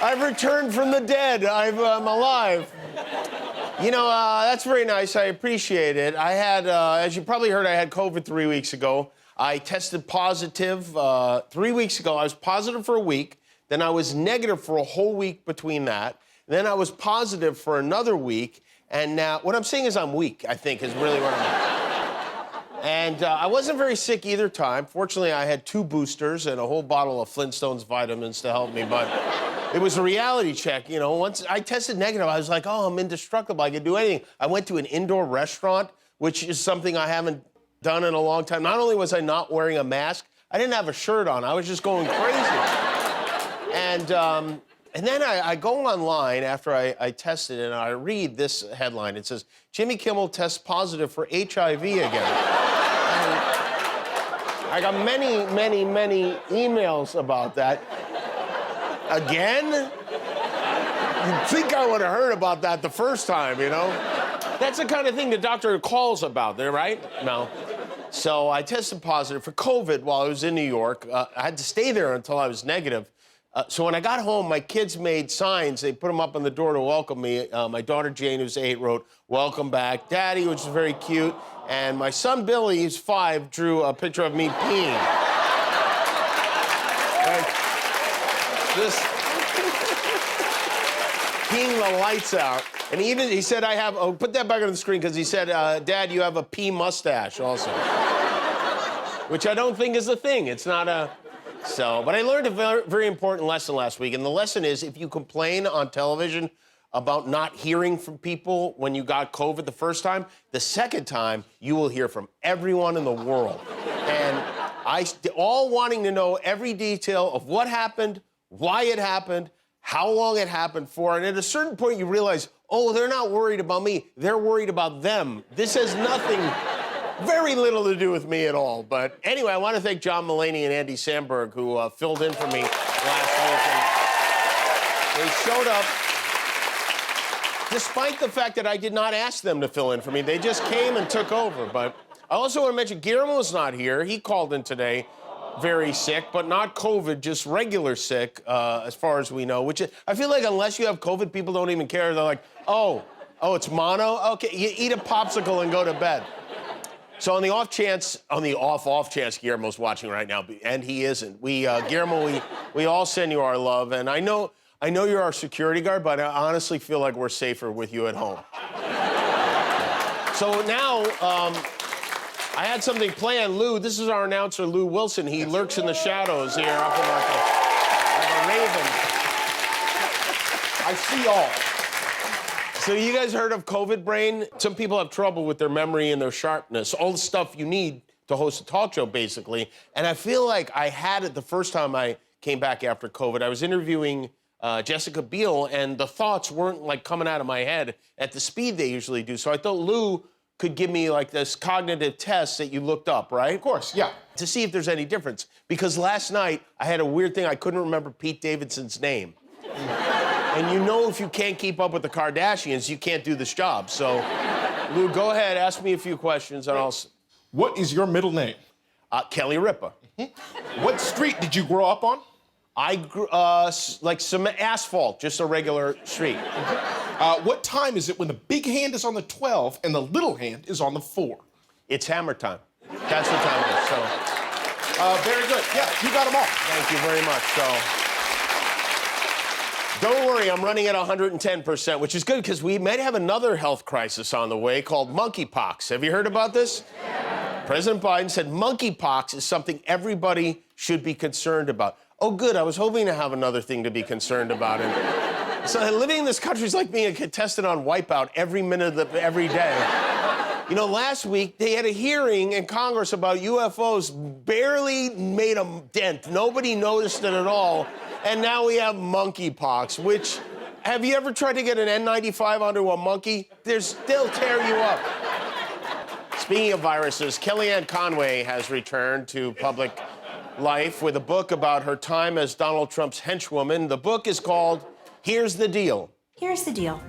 I've returned from the dead. I'm alive. You know, that's very nice. I appreciate it. I had, as you probably heard, I had COVID 3 weeks ago. I tested positive 3 weeks ago. I was positive for a week. Then I was negative for a whole week between that. Then I was positive for another week. And now, what I'm saying is I'm weak, I think, is really what I'm... And I wasn't very sick either time. Fortunately, I had 2 boosters and a whole bottle of Flintstones vitamins to help me, but it was a reality check. You know, once I tested negative, I was like, oh, I'm indestructible. I can do anything. I went to an indoor restaurant, which is something I haven't done in a long time. Not only was I not wearing a mask, I didn't have a shirt on. I was just going crazy. And then I go online after I tested and I read this headline. It says, Jimmy Kimmel tests positive for HIV again. I got many, many, many emails about that. Again? You'd think I would have heard about that the first time, you know? That's the kind of thing the doctor calls about there, right? No. So I tested positive for COVID while I was in New York. I had to stay there until I was negative. So when I got home, my kids made signs. They put them up on the door to welcome me. My daughter, Jane, who's 8, wrote, "Welcome back, Daddy," which is very cute. And my son, Billy, who's 5, drew a picture of me peeing. Like, just peeing the lights out. And he said, oh, put that back on the screen, because he said, Dad, you have a pee mustache also. Which I don't think is a thing. It's not a... So, but I learned a very important lesson last week, and the lesson is if you complain on television about not hearing from people when you got COVID the first time, the second time you will hear from everyone in the world. And all wanting to know every detail of what happened, why it happened, how long it happened for, and at a certain point you realize, oh, they're not worried about me, they're worried about them. This has nothing... very little to do with me at all. But anyway, I want to thank John Mulaney and Andy Samberg, who filled in for me last week. And they showed up despite the fact that I did not ask them to fill in for me. They just came and took over. But I also want to mention Guillermo's not here. He called in today very sick, but not COVID, just regular sick, as far as we know, which I feel like unless you have COVID, people don't even care. They're like, oh, it's mono? Okay, you eat a popsicle and go to bed. So on the off chance Guillermo's watching right now, and he isn't, Guillermo, we all send you our love, and I know you're our security guard, but I honestly feel like we're safer with you at home. So now, I had something planned. Lou, this is our announcer, Lou Wilson. He lurks in the shadows here, up in like a raven. I see all. So you guys heard of COVID brain? Some people have trouble with their memory and their sharpness, all the stuff you need to host a talk show, basically. And I feel like I had it the first time I came back after COVID. I was interviewing Jessica Biel, and the thoughts weren't, like, coming out of my head at the speed they usually do. So I thought Lou could give me, like, this cognitive test that you looked up, right? Of course, yeah. To see if there's any difference. Because last night, I had a weird thing. I couldn't remember Pete Davidson's name. And you know if you can't keep up with the Kardashians, you can't do this job. So, Lou, go ahead, ask me a few questions, and I'll... What is your middle name? Kelly Ripa. Mm-hmm. What street did you grow up on? I grew, like some asphalt, just a regular street. Mm-hmm. What time is it when the big hand is on the 12 and the little hand is on the 4? It's hammer time. That's what time it is, so... very good. Yeah, you got them all. Thank you very much, so... Don't worry, I'm running at 110%, which is good because we might have another health crisis on the way called monkeypox. Have you heard about this? Yeah. President Biden said monkeypox is something everybody should be concerned about. Oh, good, I was hoping to have another thing to be concerned about. And so living in this country is like being a contestant on Wipeout every minute of every day. You know, last week, they had a hearing in Congress about UFOs, barely made a dent. Nobody noticed it at all. And now we have monkeypox, which, have you ever tried to get an N95 onto a monkey? They'll tear you up. Speaking of viruses, Kellyanne Conway has returned to public life with a book about her time as Donald Trump's henchwoman. The book is called Here's the Deal. Here's the deal.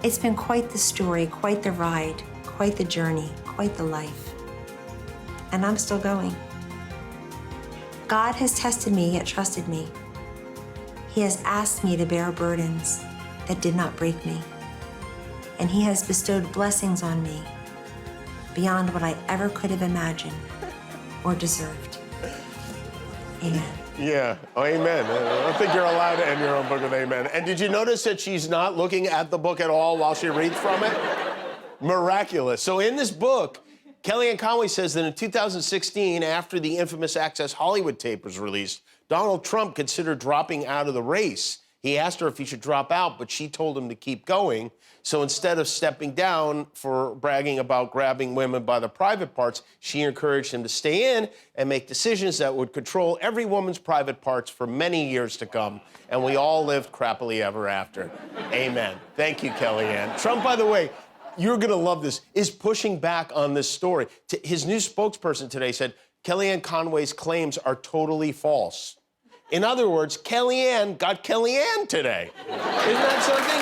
It's been quite the story, quite the ride, quite the journey, quite the life. And I'm still going. God has tested me, yet trusted me. He has asked me to bear burdens that did not break me. And he has bestowed blessings on me beyond what I ever could have imagined or deserved. Amen. Yeah, oh, amen. I don't think you're allowed to end your own book with amen. And did you notice that she's not looking at the book at all while she reads from it? Miraculous. So in this book, Kellyanne Conway says that in 2016, after the infamous Access Hollywood tape was released, Donald Trump considered dropping out of the race. He asked her if he should drop out, but she told him to keep going. So instead of stepping down for bragging about grabbing women by the private parts, she encouraged him to stay in and make decisions that would control every woman's private parts for many years to come. And we all lived crappily ever after. Amen. Thank you, Kellyanne. Trump, by the way, you're going to love this, is pushing back on this story. His new spokesperson today said Kellyanne Conway's claims are totally false. In other words, Kellyanne got Kellyanne today. Isn't that something?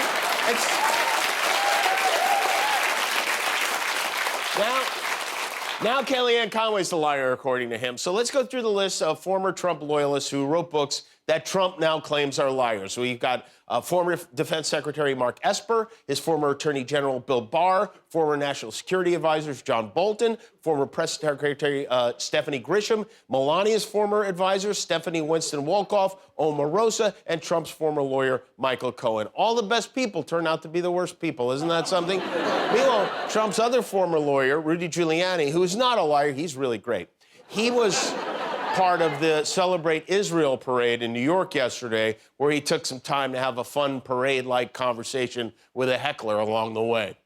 Now Kellyanne Conway's the liar, according to him. So let's go through the list of former Trump loyalists who wrote books that Trump now claims are liars. So we've got former Defense Secretary Mark Esper, his former Attorney General Bill Barr, former National Security Advisors John Bolton, former Press Secretary Stephanie Grisham, Melania's former advisor Stephanie Winston Wolkoff, Omarosa, and Trump's former lawyer Michael Cohen. All the best people turn out to be the worst people. Isn't that something? Meanwhile, Trump's other former lawyer, Rudy Giuliani, who is not a liar, he's really great. He was part of the Celebrate Israel parade in New York yesterday, where he took some time to have a fun parade-like conversation with a heckler along the way.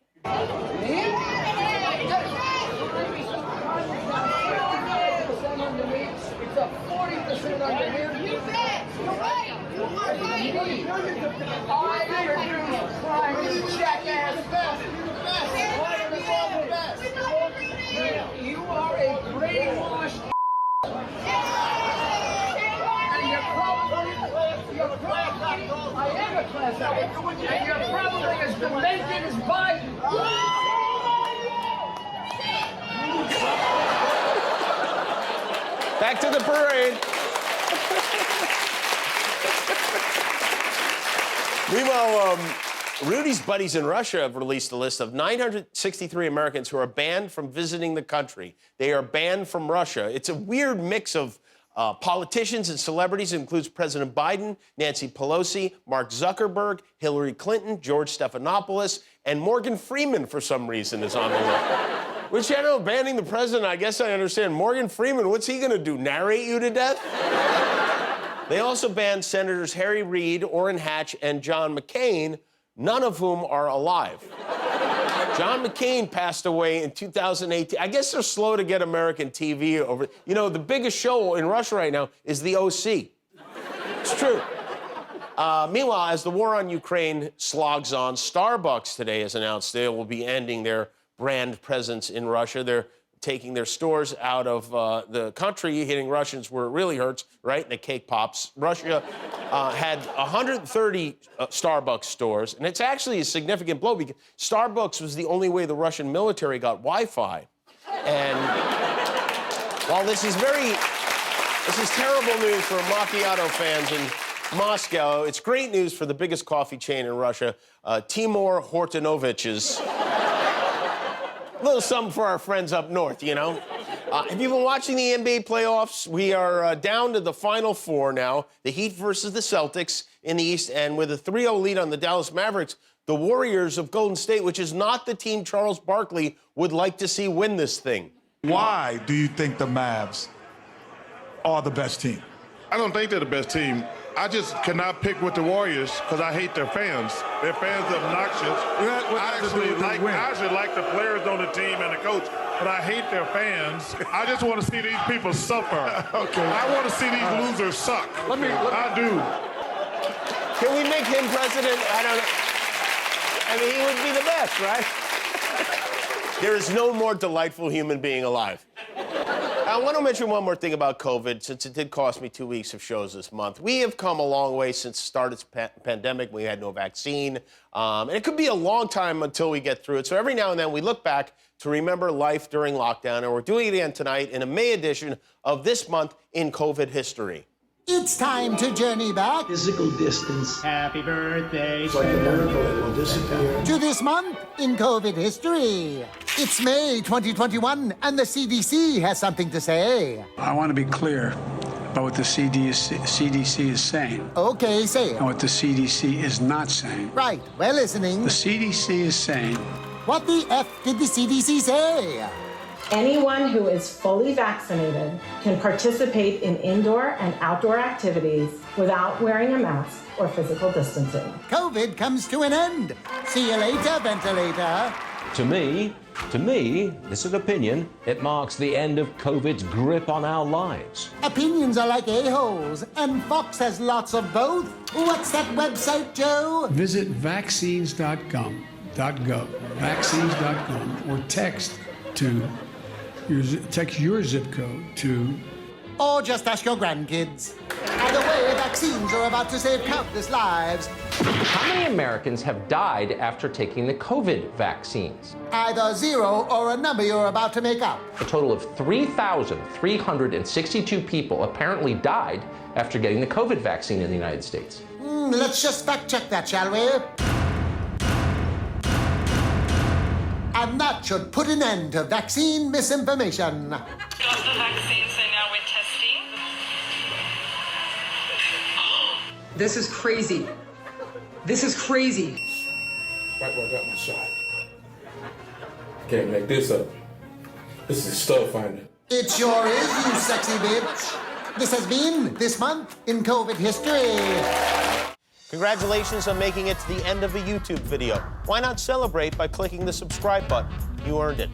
You are a brainwashed. I am a class act. And you're probably as demented as Biden. Back to the parade. Meanwhile, Rudy's buddies in Russia have released a list of 963 Americans who are banned from visiting the country. They are banned from Russia. It's a weird mix of politicians and celebrities. It includes President Biden, Nancy Pelosi, Mark Zuckerberg, Hillary Clinton, George Stephanopoulos, and Morgan Freeman, for some reason, is on the list. Which, I don't know, banning the president, I guess I understand. Morgan Freeman, what's he gonna do, narrate you to death? They also banned Senators Harry Reid, Orrin Hatch, and John McCain, none of whom are alive. John McCain passed away in 2018. I guess they're slow to get American TV over. You know, the biggest show in Russia right now is the OC. It's true. Meanwhile, as the war on Ukraine slogs on, Starbucks today has announced they will be ending their brand presence in Russia. They're taking their stores out of the country, hitting Russians where it really hurts, right? In the cake pops. Russia had 130 Starbucks stores, and it's actually a significant blow because Starbucks was the only way the Russian military got Wi-Fi. And while this is terrible news for macchiato fans in Moscow, it's great news for the biggest coffee chain in Russia, Timur Hortinovich's. A little something for our friends up north, you know? Have you been watching the NBA playoffs? We are down to the Final Four now. The Heat versus the Celtics in the East, and with a 3-0 lead on the Dallas Mavericks, the Warriors of Golden State, which is not the team Charles Barkley would like to see win this thing. Why do you think the Mavs are the best team? I don't think they're the best team. I just cannot pick with the Warriors because I hate their fans. Their fans are obnoxious. I actually like the players on the team and the coach, but I hate their fans. I just want to see these people suffer. Okay. I want to see these losers suck. I do. Can we make him president? I don't know. I mean, he would be the best, right? There is no more delightful human being alive. I want to mention one more thing about COVID, since it did cost me 2 weeks of shows this month. We have come a long way since the start of the pandemic. We had no vaccine. And it could be a long time until we get through it. So every now and then we look back to remember life during lockdown. And we're doing it again tonight in a May edition of This Month in COVID History. It's time to journey back Physical distance. Happy birthday. It's like a miracle that will disappear. to this month in COVID history. It's May 2021, and the CDC has something to say. I want to be clear about what the CDC is saying Okay, say it. and what the CDC is not saying. Right, we're listening. The CDC is saying What the F did the CDC say? Anyone who is fully vaccinated can participate in indoor and outdoor activities without wearing a mask or physical distancing. COVID comes to an end. See you later, ventilator. To me, this is opinion, it marks the end of COVID's grip on our lives. Opinions are like a-holes, and Fox has lots of both. What's that website, Joe? visit vaccines.gov, vaccines.gov, or text your zip code to. Or just ask your grandkids. Either way, vaccines are about to save countless lives. How many Americans have died after taking the COVID vaccines? Either zero or a number you're about to make up. A total of 3,362 people apparently died after getting the COVID vaccine in the United States. Let's just fact check that, shall we? And that should put an end to vaccine misinformation. Got the vaccine, so now we're testing. This is crazy. This is crazy. Right where I got my shot. Can't make this up. This is stuff finder. It sure is, you sexy bitch. This has been This Month in COVID History. Congratulations on making it to the end of a YouTube video. Why not celebrate by clicking the subscribe button? You earned it.